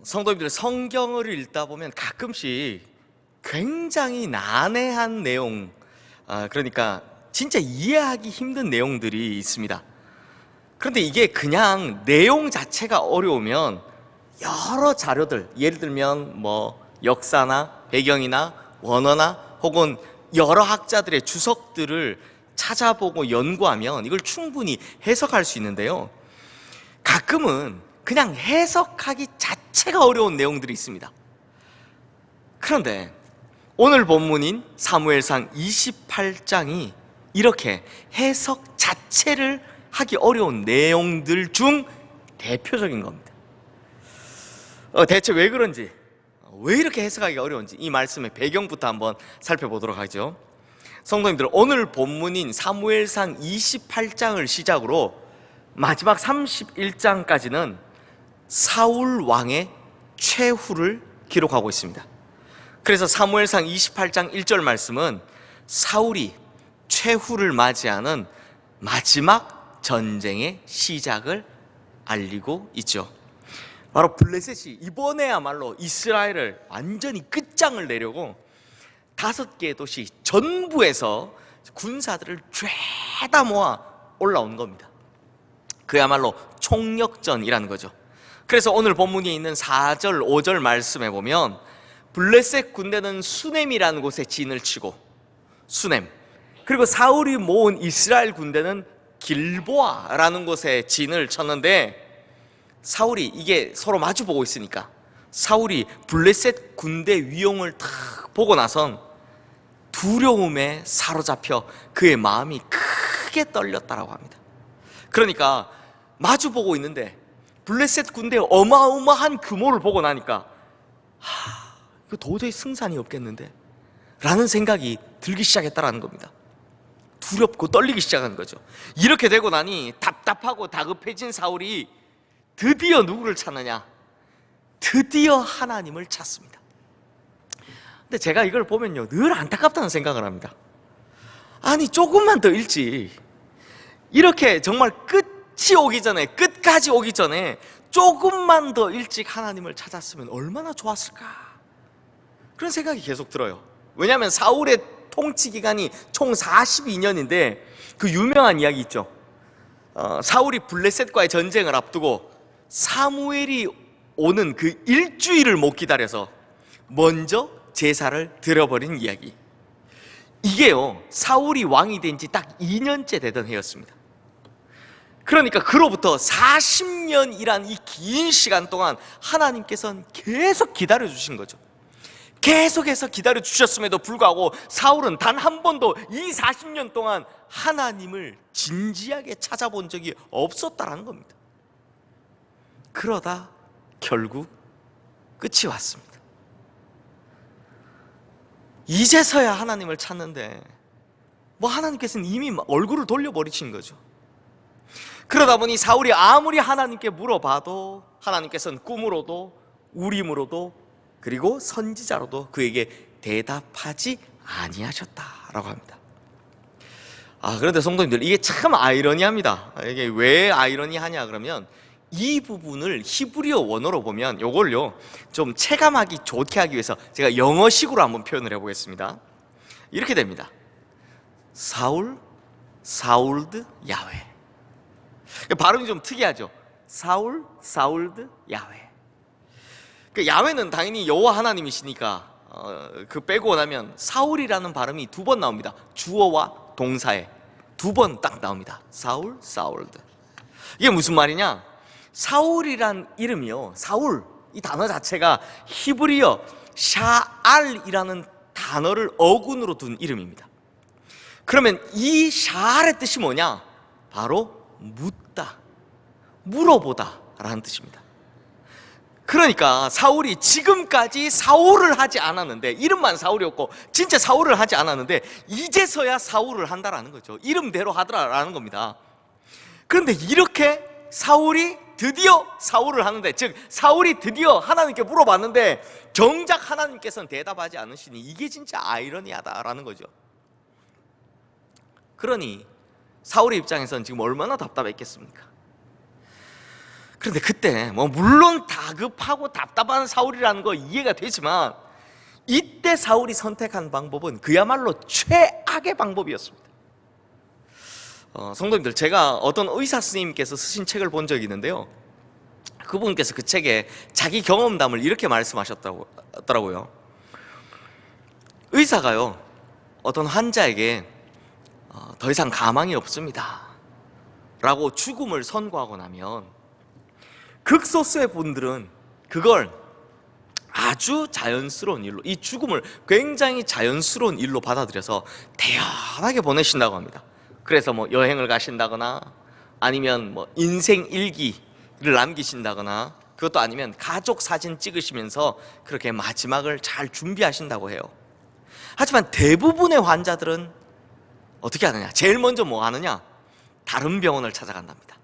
성도님들, 성경을 읽다 보면 가끔씩 굉장히 난해한 내용, 그러니까 진짜 이해하기 힘든 내용들이 있습니다. 그런데 이게 그냥 내용 자체가 어려우면 여러 자료들, 예를 들면 뭐 역사나 배경이나 원어나 혹은 여러 학자들의 주석들을 찾아보고 연구하면 이걸 충분히 해석할 수 있는데요, 가끔은 그냥 해석하기 자체가 어려운 내용들이 있습니다. 그런데 오늘 본문인 사무엘상 28장이 이렇게 해석 자체를 하기 어려운 내용들 중 대표적인 겁니다. 대체 왜 그런지, 왜 이렇게 해석하기가 어려운지 이 말씀의 배경부터 한번 살펴보도록 하죠. 성도님들, 오늘 본문인 사무엘상 28장을 시작으로 마지막 31장까지는 사울 왕의 최후를 기록하고 있습니다. 그래서 사무엘상 28장 1절 말씀은 사울이 최후를 맞이하는 마지막 전쟁의 시작을 알리고 있죠. 바로 블레셋이 이번에야말로 이스라엘을 완전히 끝장을 내려고 5개의 도시 전부에서 군사들을 죄다 모아 올라온 겁니다. 그야말로 총력전이라는 거죠. 그래서 오늘 본문에 있는 4절, 5절 말씀에 보면 블레셋 군대는 수넴이라는 곳에 진을 치고, 수넴, 그리고 사울이 모은 이스라엘 군대는 길보아라는 곳에 진을 쳤는데, 사울이 이게 서로 마주보고 있으니까 사울이 블레셋 군대 위용을 탁 보고 나선 두려움에 사로잡혀 그의 마음이 크게 떨렸다라고 합니다. 그러니까 마주보고 있는데 블레셋 군대의 어마어마한 규모를 보고 나니까 이거 도저히 승산이 없겠는데 라는 생각이 들기 시작했다라는 겁니다. 두렵고 떨리기 시작한 거죠. 이렇게 되고 나니 답답하고 다급해진 사울이 드디어 누구를 찾느냐? 드디어 하나님을 찾습니다. 근데 제가 이걸 보면요, 늘 안타깝다는 생각을 합니다. 아니, 조금만 더 일찍, 이렇게 정말 끝이 오기 전에, 끝까지 오기 전에 조금만 더 일찍 하나님을 찾았으면 얼마나 좋았을까, 그런 생각이 계속 들어요. 왜냐하면 사울의 통치 기간이 총 42년인데 그 유명한 이야기 있죠. 사울이 블레셋과의 전쟁을 앞두고 사무엘이 오는 그 일주일을 못 기다려서 먼저 제사를 드려버린 이야기. 이게요, 사울이 왕이 된 지 딱 2년째 되던 해였습니다. 그러니까 그로부터 40년이란 이 긴 시간 동안 하나님께서는 계속 기다려주신 거죠. 계속해서 기다려주셨음에도 불구하고 사울은 단 한 번도 이 40년 동안 하나님을 진지하게 찾아본 적이 없었다는 겁니다. 그러다 결국 끝이 왔습니다. 이제서야 하나님을 찾는데 뭐 하나님께서는 이미 얼굴을 돌려버리신 거죠. 그러다 보니 사울이 아무리 하나님께 물어봐도 하나님께서는 꿈으로도 우림으로도 그리고 선지자로도 그에게 대답하지 아니하셨다라고 합니다. 그런데 성도님들, 이게 참 아이러니합니다. 이게 왜 아이러니하냐 그러면 이 부분을 히브리어 원어로 보면 이걸요 좀 체감하기 좋게 하기 위해서 제가 영어식으로 한번 표현을 해보겠습니다. 이렇게 됩니다. 사울, 사울드, 야훼. 발음이 좀 특이하죠. 사울, 사울드, 야훼. 야훼는 당연히 여호와 하나님이시니까 그 빼고 나면 사울이라는 발음이 2번 나옵니다. 주어와 동사에 2번 딱 나옵니다. 사울, 사울드. 이게 무슨 말이냐? 사울이란 이름이요, 사울 이 단어 자체가 히브리어 샤알이라는 단어를 어군으로 둔 이름입니다. 그러면 이 샤알의 뜻이 뭐냐? 바로 묻다, 물어보다 라는 뜻입니다. 그러니까 사울이 지금까지 사울을 하지 않았는데, 이름만 사울이었고 진짜 사울을 하지 않았는데 이제서야 사울을 한다라는 거죠. 이름대로 하더라라는 겁니다. 그런데 이렇게 사울이 드디어 사울을 하는데, 즉 사울이 드디어 하나님께 물어봤는데 정작 하나님께서는 대답하지 않으시니 이게 진짜 아이러니하다라는 거죠. 그러니 사울의 입장에서는 지금 얼마나 답답했겠습니까? 그런데 그때 물론 다급하고 답답한 사울이라는 거 이해가 되지만 이때 사울이 선택한 방법은 그야말로 최악의 방법이었습니다. 성도님들, 제가 어떤 의사 스님께서 쓰신 책을 본 적이 있는데요, 그분께서 그 책에 자기 경험담을 이렇게 말씀하셨더라고요. 의사가요, 어떤 환자에게 더 이상 가망이 없습니다 라고 죽음을 선고하고 나면 극소수의 분들은 그걸 아주 자연스러운 일로, 이 죽음을 굉장히 자연스러운 일로 받아들여서 대연하게 보내신다고 합니다. 그래서 여행을 가신다거나 아니면 인생 일기를 남기신다거나, 그것도 아니면 가족 사진 찍으시면서 그렇게 마지막을 잘 준비하신다고 해요. 하지만 대부분의 환자들은 어떻게 하느냐? 제일 먼저 뭐 하느냐? 다른 병원을 찾아간답니다.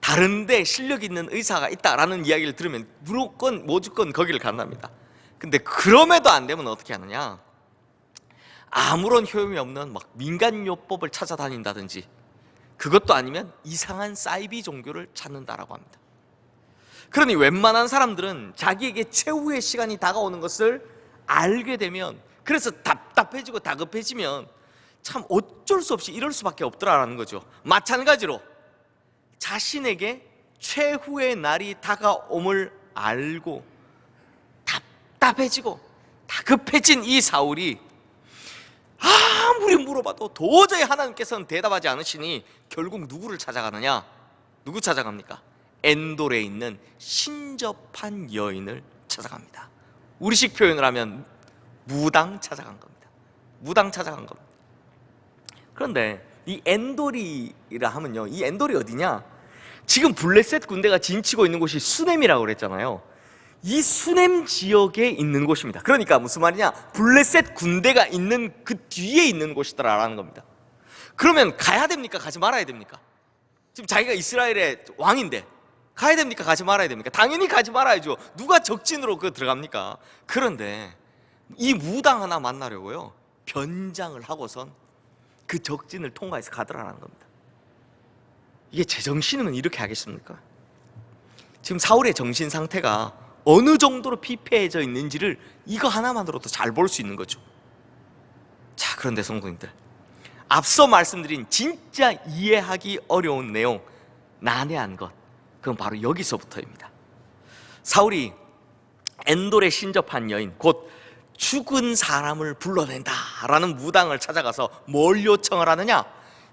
다른데 실력 있는 의사가 있다라는 이야기를 들으면 무조건 거기를 간답니다. 근데 그럼에도 안 되면 어떻게 하느냐? 아무런 효용이 없는 민간요법을 찾아다닌다든지, 그것도 아니면 이상한 사이비 종교를 찾는다라고 합니다. 그러니 웬만한 사람들은 자기에게 최후의 시간이 다가오는 것을 알게 되면, 그래서 답답해지고 다급해지면 참 어쩔 수 없이 이럴 수밖에 없더라라는 거죠. 마찬가지로 자신에게 최후의 날이 다가옴을 알고 답답해지고 다급해진 이 사울이 아무리 물어봐도 도저히 하나님께서는 대답하지 않으시니 결국 누구를 찾아가느냐? 누구 찾아갑니까? 엔돌에 있는 신접한 여인을 찾아갑니다. 우리식 표현을 하면 무당 찾아간 겁니다. 무당 찾아간 겁니다. 그런데 이 엔돌이라 하면요, 이 엔돌이 어디냐? 지금 블레셋 군대가 진치고 있는 곳이 수넴이라고 그랬잖아요. 이 수넴 지역에 있는 곳입니다. 그러니까 무슨 말이냐? 블레셋 군대가 있는 그 뒤에 있는 곳이다라는 겁니다. 그러면 가야 됩니까? 가지 말아야 됩니까? 지금 자기가 이스라엘의 왕인데 가야 됩니까? 가지 말아야 됩니까? 당연히 가지 말아야죠. 누가 적진으로 들어갑니까? 그런데 이 무당 하나 만나려고요, 변장을 하고선 그 적진을 통과해서 가더라는 겁니다. 이게 제정신이면 이렇게 하겠습니까? 지금 사울의 정신 상태가 어느 정도로 피폐해져 있는지를 이거 하나만으로도 잘 볼 수 있는 거죠. 자, 그런데 성도님들, 앞서 말씀드린 진짜 이해하기 어려운 내용, 난해한 것, 그건 바로 여기서부터입니다. 사울이 엔돌에 신접한 여인, 곧 죽은 사람을 불러낸다라는 무당을 찾아가서 뭘 요청을 하느냐?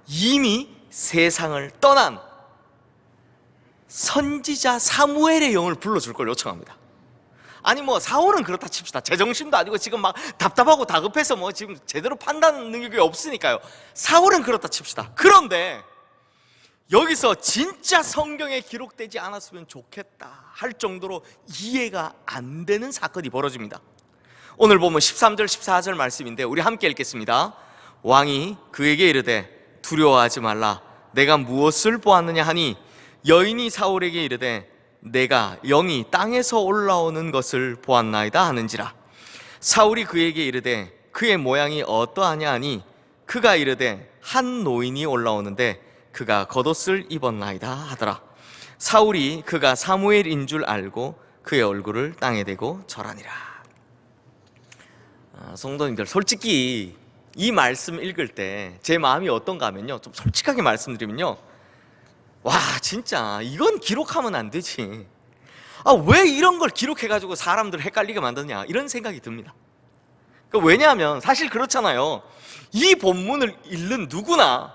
이미 세상을 떠난 선지자 사무엘의 영을 불러줄 걸 요청합니다. 아니 사울은 그렇다 칩시다. 제정신도 아니고 지금 막 답답하고 다급해서 지금 제대로 판단 능력이 없으니까요. 사울은 그렇다 칩시다. 그런데 여기서 진짜 성경에 기록되지 않았으면 좋겠다 할 정도로 이해가 안 되는 사건이 벌어집니다. 오늘 보면 13절 14절 말씀인데 우리 함께 읽겠습니다. 왕이 그에게 이르되 두려워하지 말라. 내가 무엇을 보았느냐 하니 여인이 사울에게 이르되 내가 영이 땅에서 올라오는 것을 보았나이다 하는지라. 사울이 그에게 이르되 그의 모양이 어떠하냐 하니 그가 이르되 한 노인이 올라오는데 그가 겉옷을 입었나이다 하더라. 사울이 그가 사무엘인 줄 알고 그의 얼굴을 땅에 대고 절하니라. 성도님들, 솔직히 이 말씀 읽을 때 제 마음이 어떤가 하면요, 좀 솔직하게 말씀드리면요, 와 진짜 이건 기록하면 안 되지. 왜 이런 걸 기록해가지고 사람들을 헷갈리게 만드냐, 이런 생각이 듭니다. 왜냐하면 사실 그렇잖아요. 이 본문을 읽는 누구나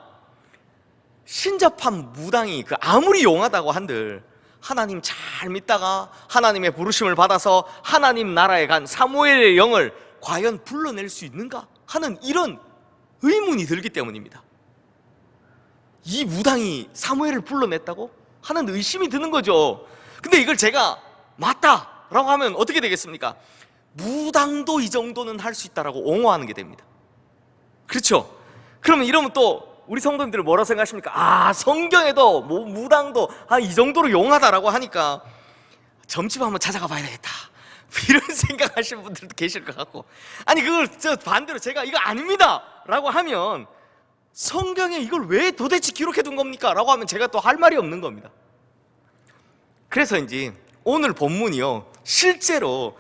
신접한 무당이 아무리 용하다고 한들 하나님 잘 믿다가 하나님의 부르심을 받아서 하나님 나라에 간 사무엘의 영을 과연 불러낼 수 있는가 하는 이런 의문이 들기 때문입니다. 이 무당이 사무엘을 불러냈다고 하는 의심이 드는 거죠. 근데 이걸 제가 맞다라고 하면 어떻게 되겠습니까? 무당도 이 정도는 할 수 있다라고 옹호하는 게 됩니다. 그렇죠? 그러면 이러면 또 우리 성도님들은 뭐라고 생각하십니까? 성경에도 무당도 이 정도로 용하다라고 하니까 점집 한번 찾아가 봐야 되겠다, 이런 생각하시는 분들도 계실 것 같고, 아니 그걸 반대로 제가 이거 아닙니다 라고 하면 성경에 이걸 왜 도대체 기록해 둔 겁니까? 라고 하면 제가 또 할 말이 없는 겁니다. 그래서인지 오늘 본문이요, 실제로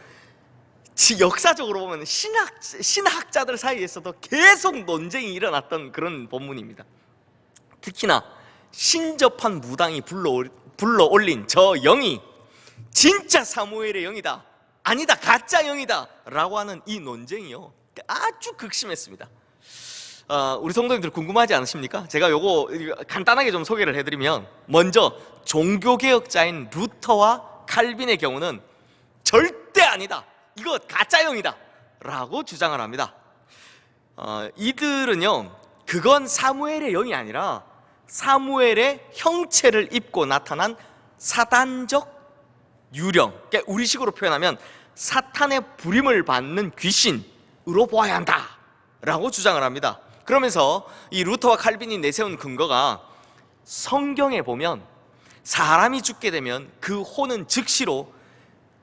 역사적으로 보면 신학자들 사이에서도 계속 논쟁이 일어났던 그런 본문입니다. 특히나 신접한 무당이 불러 올린 저 영이 진짜 사무엘의 영이다, 아니다, 가짜 영이다 라고 하는 이 논쟁이요, 아주 극심했습니다. 우리 성도님들 궁금하지 않으십니까? 제가 요거 간단하게 좀 소개를 해드리면, 먼저 종교개혁자인 루터와 칼빈의 경우는 절대 아니다, 이거 가짜 영이다 라고 주장을 합니다. 이들은요, 그건 사무엘의 영이 아니라 사무엘의 형체를 입고 나타난 사단적 유령, 그러니까 우리식으로 표현하면 사탄의 부림을 받는 귀신으로 보아야 한다 라고 주장을 합니다. 그러면서 이 루터와 칼빈이 내세운 근거가, 성경에 보면 사람이 죽게 되면 그 혼은 즉시로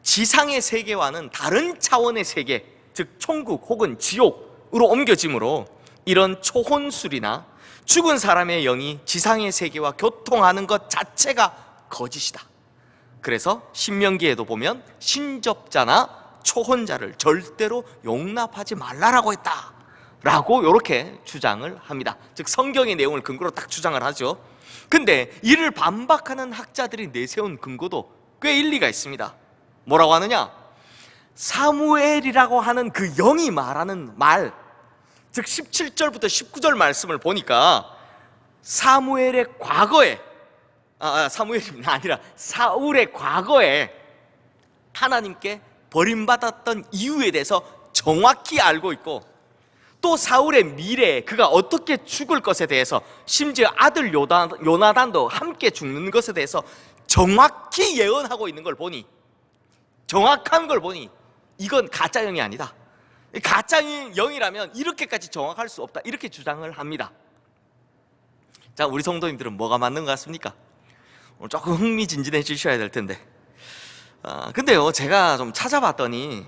지상의 세계와는 다른 차원의 세계, 즉 천국 혹은 지옥으로 옮겨지므로 이런 초혼술이나 죽은 사람의 영이 지상의 세계와 교통하는 것 자체가 거짓이다. 그래서 신명기에도 보면 신접자나 초혼자를 절대로 용납하지 말라라고 했다 라고 이렇게 주장을 합니다. 즉 성경의 내용을 근거로 딱 주장을 하죠. 근데 이를 반박하는 학자들이 내세운 근거도 꽤 일리가 있습니다. 뭐라고 하느냐, 사무엘이라고 하는 그 영이 말하는 말, 즉 17절부터 19절 말씀을 보니까 사무엘의 과거에, 사무엘이 아니라 사울의 과거에 하나님께 버림받았던 이유에 대해서 정확히 알고 있고, 또 사울의 미래에 그가 어떻게 죽을 것에 대해서, 심지어 아들 요나단도 함께 죽는 것에 대해서 정확히 예언하고 있는 걸 보니, 정확한 걸 보니 이건 가짜 영이 아니다, 가짜 영이라면 이렇게까지 정확할 수 없다, 이렇게 주장을 합니다. 자, 우리 성도님들은 뭐가 맞는 것 같습니까? 오늘 조금 흥미진진해 주셔야 될 텐데. 근데요, 제가 좀 찾아봤더니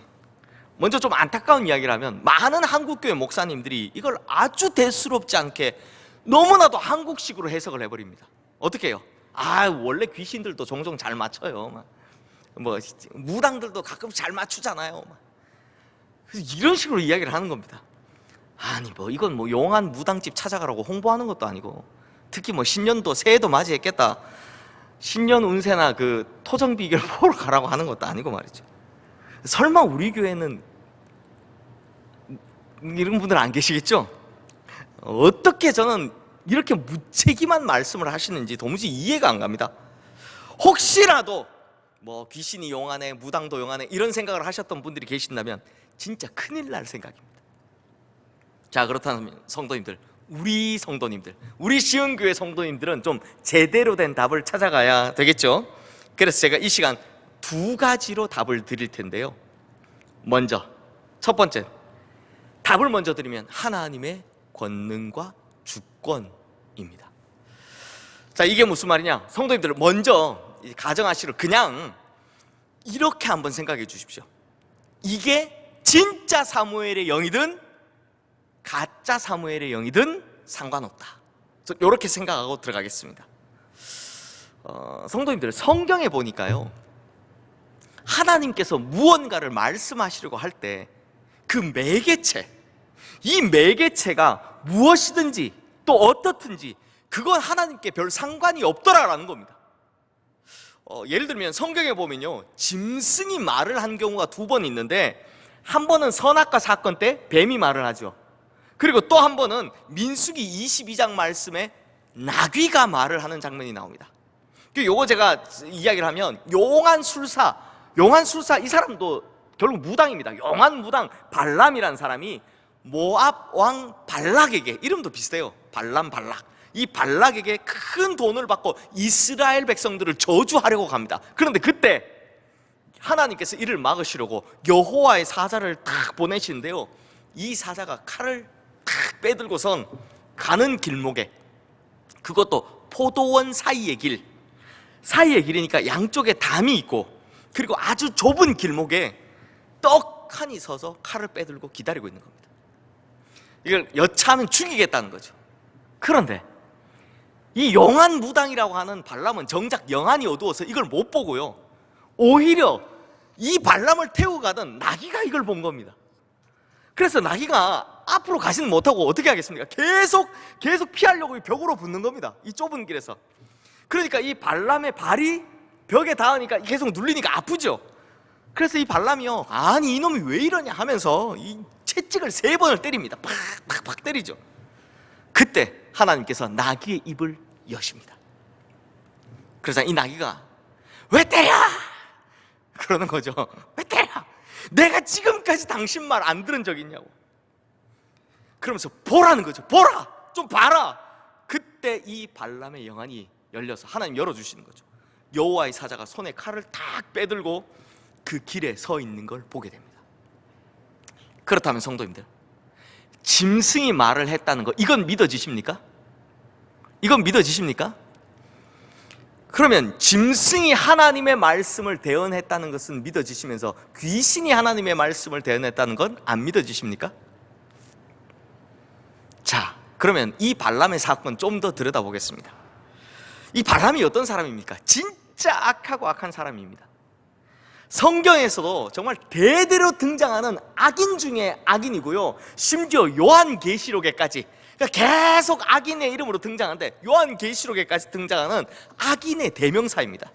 먼저 좀 안타까운 이야기라면, 많은 한국교회 목사님들이 이걸 아주 대수롭지 않게 너무나도 한국식으로 해석을 해버립니다. 어떻게 해요? 원래 귀신들도 종종 잘 맞춰요, 뭐 무당들도 가끔 잘 맞추잖아요, 이런 식으로 이야기를 하는 겁니다. 아니 뭐 이건 뭐 용한 무당집 찾아가라고 홍보하는 것도 아니고, 특히 뭐 신년도 새해도 맞이했겠다, 신년 운세나 그 토정 비결 보러 가라고 하는 것도 아니고 말이죠. 설마 우리 교회는 이런 분들 안 계시겠죠? 어떻게 저는 이렇게 무책임한 말씀을 하시는지 도무지 이해가 안 갑니다. 혹시라도 뭐 귀신이 용하네, 무당도 용하네 이런 생각을 하셨던 분들이 계신다면 진짜 큰일 날 생각입니다. 자, 그렇다면 성도님들, 우리 성도님들, 우리 시흥교회 성도님들은 좀 제대로 된 답을 찾아가야 되겠죠. 그래서 제가 이 시간 두 가지로 답을 드릴 텐데요. 먼저 첫 번째, 답을 먼저 드리면 하나님의 권능과 주권입니다. 자, 이게 무슨 말이냐, 성도님들 먼저 가정하시로 그냥 이렇게 한번 생각해 주십시오. 이게 진짜 사무엘의 영이든 가짜 사무엘의 영이든 상관없다, 이렇게 생각하고 들어가겠습니다. 성도님들, 성경에 보니까요, 하나님께서 무언가를 말씀하시려고 할 때 그 매개체, 이 매개체가 무엇이든지 또 어떻든지 그건 하나님께 별 상관이 없더라라는 겁니다. 예를 들면 성경에 보면요, 짐승이 말을 한 경우가 두 번 있는데, 한 번은 선악과 사건 때 뱀이 말을 하죠. 그리고 또 한 번은 민수기 22장 말씀에 나귀가 말을 하는 장면이 나옵니다. 요거 제가 이야기를 하면, 용한 술사 이 사람도 결국 무당입니다. 용한 무당 발람이라는 사람이 모압 왕 발락에게, 이름도 비슷해요, 발람 발락, 이 발락에게 큰 돈을 받고 이스라엘 백성들을 저주하려고 갑니다. 그런데 그때 하나님께서 이를 막으시려고 여호와의 사자를 탁 보내시는데요, 이 사자가 칼을 탁 빼들고선 가는 길목에, 그것도 포도원 사이의 길이니까 양쪽에 담이 있고, 그리고 아주 좁은 길목에 떡하니 서서 칼을 빼들고 기다리고 있는 겁니다. 이걸 여차하면 죽이겠다는 거죠. 그런데 이 용한 무당이라고 하는 발람은 정작 영안이 어두워서 이걸 못 보고요, 오히려 이 발람을 태우고 가던 나귀가 이걸 본 겁니다. 그래서 나귀가 앞으로 가지는 못하고 어떻게 하겠습니까? 계속 피하려고 벽으로 붙는 겁니다, 이 좁은 길에서. 그러니까 이 발람의 발이 벽에 닿으니까 계속 눌리니까 아프죠. 그래서 이 발람이요, 아니 이놈이 왜 이러냐 하면서 이 채찍을 3번을 때립니다. 팍팍팍 때리죠. 그때 하나님께서 나귀의 입을 여십니다. 그래서 이 나귀가 왜 때려? 그러는 거죠. 왜 때려? 내가 지금까지 당신 말 안 들은 적 있냐고. 그러면서 보라는 거죠. 보라! 좀 봐라! 그때 이 발람의 영안이 열려서 하나님 열어주시는 거죠. 여호와의 사자가 손에 칼을 탁 빼들고 그 길에 서 있는 걸 보게 됩니다. 그렇다면 성도님들, 짐승이 말을 했다는 거, 이건 믿어지십니까? 이건 믿어지십니까? 그러면 짐승이 하나님의 말씀을 대언했다는 것은 믿어지시면서 귀신이 하나님의 말씀을 대언했다는 건 안 믿어지십니까? 자, 그러면 이 발람의 사건 좀 더 들여다보겠습니다. 이 발람이 어떤 사람입니까? 진짜 악하고 악한 사람입니다. 성경에서도 정말 대대로 등장하는 악인 중에 악인이고요, 심지어 요한계시록에까지, 그러니까 계속 악인의 이름으로 등장하는데 요한계시록에까지 등장하는 악인의 대명사입니다.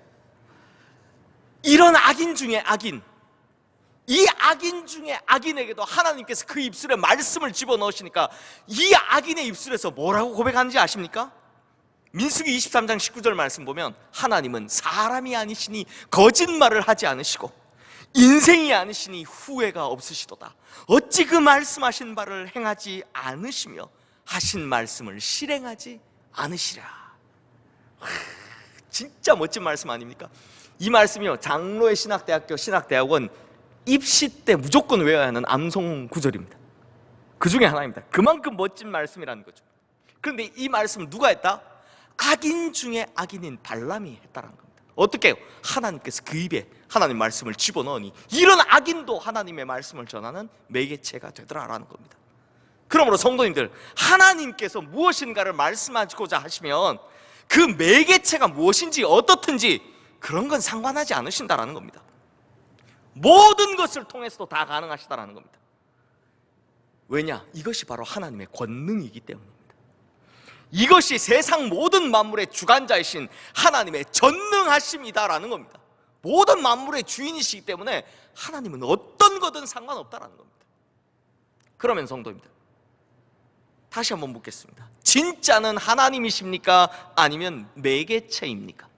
이런 악인 중에 악인, 이 악인 중에 악인에게도 하나님께서 그 입술에 말씀을 집어넣으시니까 이 악인의 입술에서 뭐라고 고백하는지 아십니까? 민수기 23장 19절 말씀 보면 하나님은 사람이 아니시니 거짓말을 하지 않으시고 인생이 아니시니 후회가 없으시도다. 어찌 그 말씀하신 바를 행하지 않으시며 하신 말씀을 실행하지 않으시랴. 진짜 멋진 말씀 아닙니까? 이 말씀이요, 장로의 신학대학교 신학대학원 입시 때 무조건 외워야 하는 암송 구절입니다. 그 중에 하나입니다. 그만큼 멋진 말씀이라는 거죠. 그런데 이 말씀을 누가 했다? 악인 중에 악인인 발람이 했다는 겁니다. 어떻게 해요? 하나님께서 그 입에 하나님 말씀을 집어넣으니 이런 악인도 하나님의 말씀을 전하는 매개체가 되더라라는 겁니다. 그러므로 성도님들, 하나님께서 무엇인가를 말씀하시고자 하시면 그 매개체가 무엇인지 어떻든지 그런 건 상관하지 않으신다라는 겁니다. 모든 것을 통해서도 다 가능하시다라는 겁니다. 왜냐? 이것이 바로 하나님의 권능이기 때문입니다. 이것이 세상 모든 만물의 주관자이신 하나님의 전능하심이다라는 겁니다. 모든 만물의 주인이시기 때문에 하나님은 어떤 거든 상관없다라는 겁니다. 그러면 성도입니다, 다시 한번 묻겠습니다. 진짜는 하나님이십니까? 아니면 매개체입니까?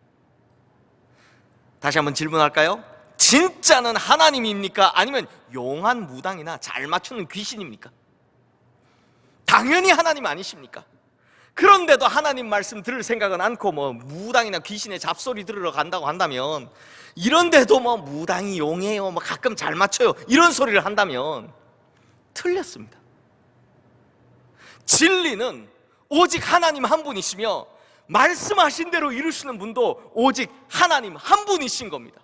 다시 한번 질문할까요? 진짜는 하나님입니까? 아니면 용한 무당이나 잘 맞추는 귀신입니까? 당연히 하나님 아니십니까? 그런데도 하나님 말씀 들을 생각은 않고 무당이나 귀신의 잡소리 들으러 간다고 한다면, 이런데도 무당이 용해요, 가끔 잘 맞춰요, 이런 소리를 한다면 틀렸습니다. 진리는 오직 하나님 한 분이시며 말씀하신 대로 이루시는 분도 오직 하나님 한 분이신 겁니다.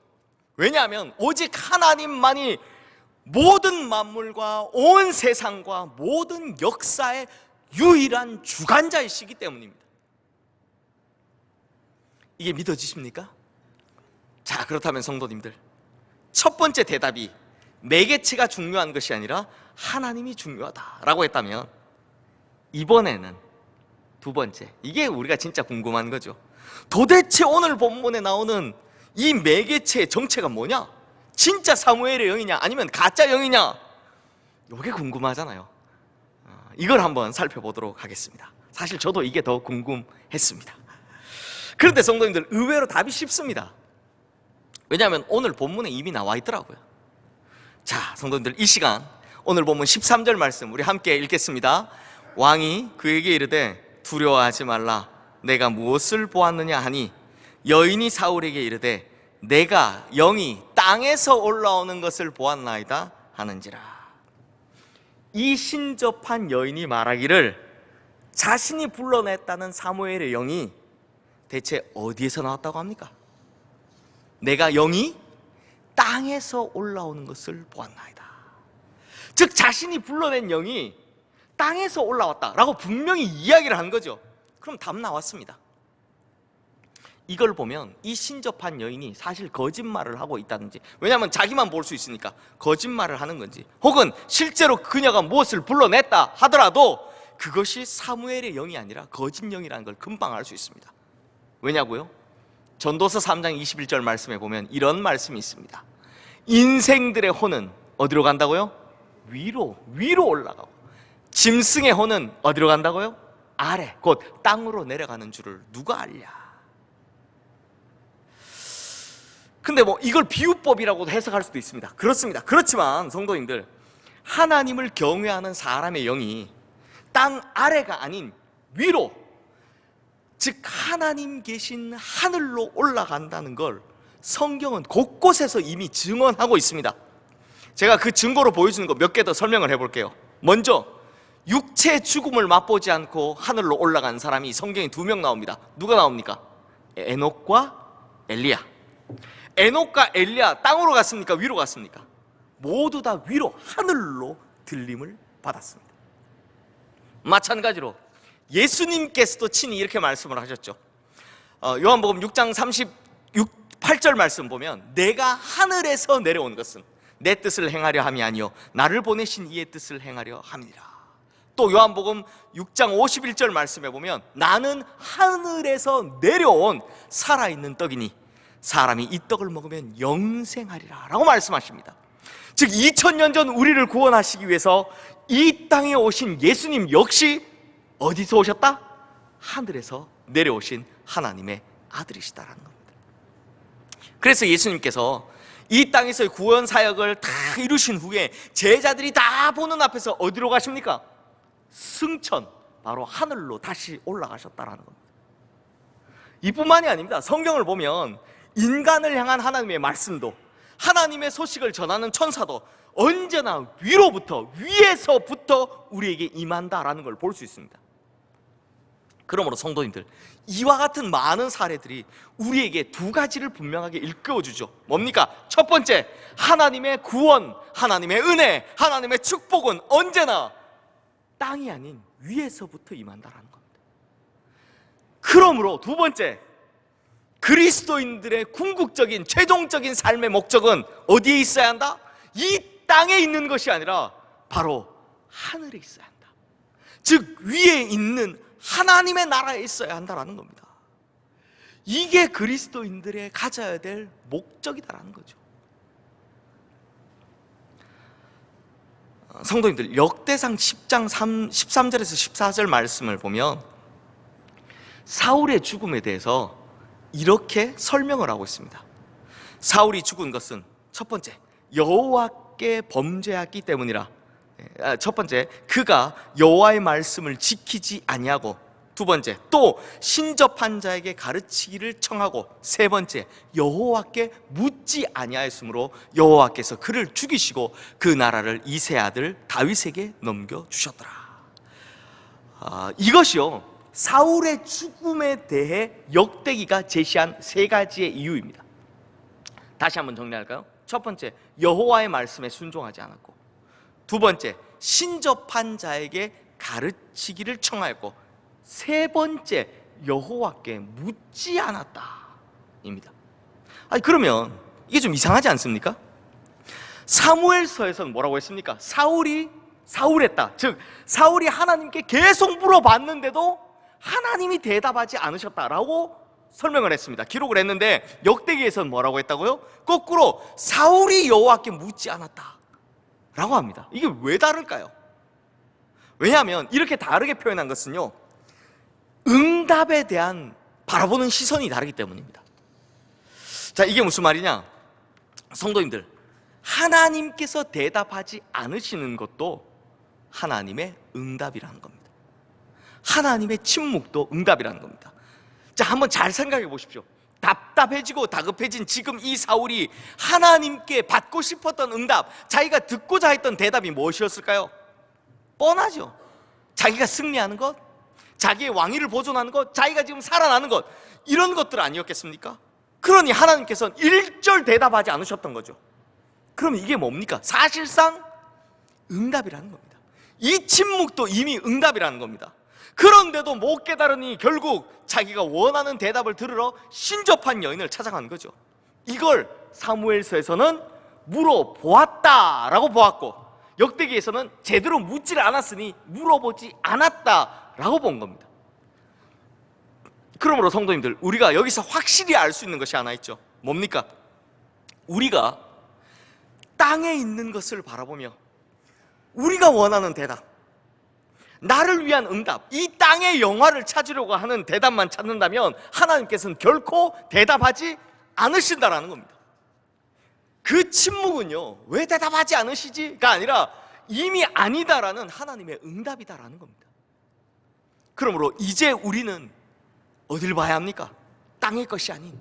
왜냐하면 오직 하나님만이 모든 만물과 온 세상과 모든 역사의 유일한 주관자이시기 때문입니다. 이게 믿어지십니까? 자, 그렇다면 성도님들, 첫 번째 대답이 매개체가 중요한 것이 아니라 하나님이 중요하다라고 했다면, 이번에는 두 번째, 이게 우리가 진짜 궁금한 거죠. 도대체 오늘 본문에 나오는 이 매개체의 정체가 뭐냐? 진짜 사무엘의 영이냐 아니면 가짜 영이냐? 이게 궁금하잖아요. 이걸 한번 살펴보도록 하겠습니다. 사실 저도 이게 더 궁금했습니다. 그런데 성도님들, 의외로 답이 쉽습니다. 왜냐하면 오늘 본문에 이미 나와 있더라고요. 자, 성도님들, 이 시간 오늘 본문 13절 말씀 우리 함께 읽겠습니다. 왕이 그에게 이르되 두려워하지 말라, 내가 무엇을 보았느냐 하니 여인이 사울에게 이르되 내가 영이 땅에서 올라오는 것을 보았나이다 하는지라. 이 신접한 여인이 말하기를 자신이 불러냈다는 사무엘의 영이 대체 어디에서 나왔다고 합니까? 내가 영이 땅에서 올라오는 것을 보았나이다. 즉 자신이 불러낸 영이 땅에서 올라왔다라고 분명히 이야기를 한 거죠. 그럼 답 나왔습니다. 이걸 보면 이 신접한 여인이 사실 거짓말을 하고 있다든지, 왜냐하면 자기만 볼 수 있으니까 거짓말을 하는 건지, 혹은 실제로 그녀가 무엇을 불러냈다 하더라도 그것이 사무엘의 영이 아니라 거짓 영이라는 걸 금방 알 수 있습니다. 왜냐고요? 전도서 3장 21절 말씀에 보면 이런 말씀이 있습니다. 인생들의 혼은 어디로 간다고요? 위로 올라가고, 짐승의 혼은 어디로 간다고요? 아래, 곧 땅으로 내려가는 줄을 누가 알랴. 근데 이걸 비유법이라고도 해석할 수도 있습니다. 그렇습니다. 그렇지만 성도님들, 하나님을 경외하는 사람의 영이 땅 아래가 아닌 위로, 즉 하나님 계신 하늘로 올라간다는 걸 성경은 곳곳에서 이미 증언하고 있습니다. 제가 그 증거로 보여주는 거 몇 개 더 설명을 해볼게요. 먼저 육체 죽음을 맛보지 않고 하늘로 올라간 사람이 성경에 2명 나옵니다. 누가 나옵니까? 에녹과 엘리야. 에녹과 엘리야 땅으로 갔습니까? 위로 갔습니까? 모두 다 위로, 하늘로 들림을 받았습니다. 마찬가지로 예수님께서도 친히 이렇게 말씀을 하셨죠. 요한복음 6장 38절 말씀 보면, 내가 하늘에서 내려온 것은 내 뜻을 행하려 함이 아니요 나를 보내신 이의 뜻을 행하려 함이라. 또 요한복음 6장 51절 말씀에 보면, 나는 하늘에서 내려온 살아있는 떡이니 사람이 이 떡을 먹으면 영생하리라 라고 말씀하십니다. 즉 2000년 전 우리를 구원하시기 위해서 이 땅에 오신 예수님 역시 어디서 오셨다? 하늘에서 내려오신 하나님의 아들이시다라는 겁니다. 그래서 예수님께서 이 땅에서의 구원 사역을 다 이루신 후에 제자들이 다 보는 앞에서 어디로 가십니까? 승천, 바로 하늘로 다시 올라가셨다라는 겁니다. 이뿐만이 아닙니다. 성경을 보면 인간을 향한 하나님의 말씀도, 하나님의 소식을 전하는 천사도 언제나 위에서부터 우리에게 임한다라는 걸 볼 수 있습니다. 그러므로 성도님들, 이와 같은 많은 사례들이 우리에게 2가지를 분명하게 일깨워주죠. 뭡니까? 첫 번째, 하나님의 구원, 하나님의 은혜, 하나님의 축복은 언제나 땅이 아닌 위에서부터 임한다라는 겁니다. 그러므로 2번째, 그리스도인들의 궁극적인 최종적인 삶의 목적은 어디에 있어야 한다? 이 땅에 있는 것이 아니라 바로 하늘에 있어야 한다. 즉 위에 있는 하나님의 나라에 있어야 한다라는 겁니다. 이게 그리스도인들의 가져야 될 목적이다라는 거죠. 성도님들, 역대상 10장 13절에서 14절 말씀을 보면 사울의 죽음에 대해서 이렇게 설명을 하고 있습니다. 사울이 죽은 것은 첫 번째, 여호와께 범죄하기 때문이라. 첫 번째, 그가 여호와의 말씀을 지키지 아니하고, 두 번째, 또 신접한 자에게 가르치기를 청하고, 세 번째, 여호와께 묻지 아니하였으므로 여호와께서 그를 죽이시고 그 나라를 이새 아들 다윗에게 넘겨주셨더라. 이것이요, 사울의 죽음에 대해 역대기가 제시한 3가지의 이유입니다. 다시 한번 정리할까요? 첫 번째, 여호와의 말씀에 순종하지 않았고, 두 번째, 신접한 자에게 가르치기를 청하였고, 세 번째, 여호와께 묻지 않았다입니다. 그러면 이게 좀 이상하지 않습니까? 사무엘서에서는 뭐라고 했습니까? 사울했다. 즉 사울이 하나님께 계속 물어봤는데도 하나님이 대답하지 않으셨다라고 설명을 했습니다. 기록을 했는데 역대기에서는 뭐라고 했다고요? 거꾸로 사울이 여호와께 묻지 않았다 라고 합니다. 이게 왜 다를까요? 왜냐하면 이렇게 다르게 표현한 것은요, 응답에 대한 바라보는 시선이 다르기 때문입니다. 자, 이게 무슨 말이냐? 성도님들, 하나님께서 대답하지 않으시는 것도 하나님의 응답이라는 겁니다. 하나님의 침묵도 응답이라는 겁니다. 자, 한번 잘 생각해 보십시오. 답답해지고 다급해진 지금 이 사울이 하나님께 받고 싶었던 응답, 자기가 듣고자 했던 대답이 무엇이었을까요? 뻔하죠. 자기가 승리하는 것, 자기의 왕위를 보존하는 것, 자기가 지금 살아나는 것, 이런 것들 아니었겠습니까? 그러니 하나님께서는 일절 대답하지 않으셨던 거죠. 그럼 이게 뭡니까? 사실상 응답이라는 겁니다. 이 침묵도 이미 응답이라는 겁니다. 그런데도 못 깨달으니 결국 자기가 원하는 대답을 들으러 신접한 여인을 찾아간 거죠. 이걸 사무엘서에서는 물어보았다라고 보았고, 역대기에서는 제대로 묻지를 않았으니 물어보지 않았다라고 본 겁니다. 그러므로 성도님들, 우리가 여기서 확실히 알 수 있는 것이 하나 있죠. 뭡니까? 우리가 땅에 있는 것을 바라보며 우리가 원하는 대답, 나를 위한 응답, 이 땅의 영화를 찾으려고 하는 대답만 찾는다면 하나님께서는 결코 대답하지 않으신다라는 겁니다. 그 침묵은요, 왜 대답하지 않으시지가 아니라 이미 아니다라는 하나님의 응답이다라는 겁니다. 그러므로 이제 우리는 어딜 봐야 합니까? 땅의 것이 아닌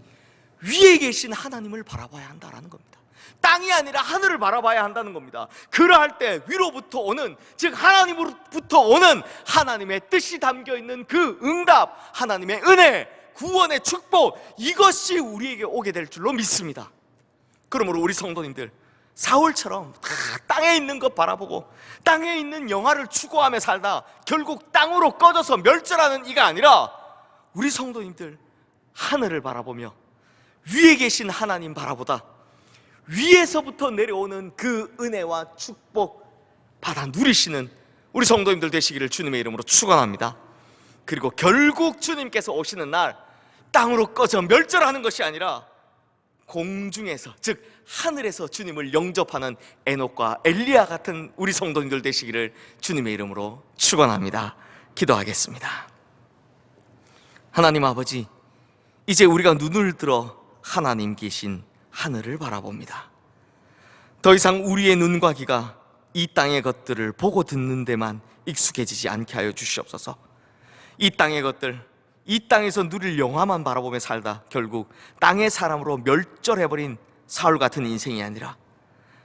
위에 계신 하나님을 바라봐야 한다라는 겁니다. 땅이 아니라 하늘을 바라봐야 한다는 겁니다. 그러할 때 위로부터 오는, 즉 하나님으로부터 오는 하나님의 뜻이 담겨있는 그 응답, 하나님의 은혜, 구원의 축복, 이것이 우리에게 오게 될 줄로 믿습니다. 그러므로 우리 성도님들, 사울처럼 다 땅에 있는 것 바라보고 땅에 있는 영화를 추구하며 살다 결국 땅으로 꺼져서 멸절하는 이가 아니라, 우리 성도님들 하늘을 바라보며 위에 계신 하나님 바라보다 위에서부터 내려오는 그 은혜와 축복 받아 누리시는 우리 성도님들 되시기를 주님의 이름으로 축원합니다. 그리고 결국 주님께서 오시는 날 땅으로 꺼져 멸절하는 것이 아니라 공중에서, 즉 하늘에서 주님을 영접하는 에녹과 엘리야 같은 우리 성도님들 되시기를 주님의 이름으로 축원합니다. 기도하겠습니다. 하나님 아버지, 이제 우리가 눈을 들어 하나님 계신 하늘을 바라봅니다. 더 이상 우리의 눈과 귀가 이 땅의 것들을 보고 듣는 데만 익숙해지지 않게 하여 주시옵소서. 이 땅의 것들, 이 땅에서 누릴 영화만 바라보며 살다 결국 땅의 사람으로 멸절해버린 사울 같은 인생이 아니라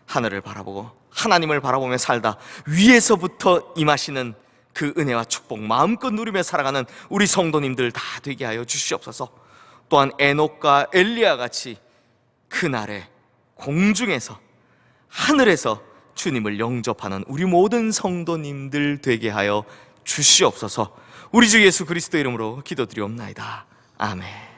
하늘을 바라보고 하나님을 바라보며 살다 위에서부터 임하시는 그 은혜와 축복 마음껏 누리며 살아가는 우리 성도님들 다 되게 하여 주시옵소서. 또한 에녹과 엘리야 같이 그날에 공중에서, 하늘에서 주님을 영접하는 우리 모든 성도님들 되게 하여 주시옵소서. 우리 주 예수 그리스도 이름으로 기도드리옵나이다. 아멘.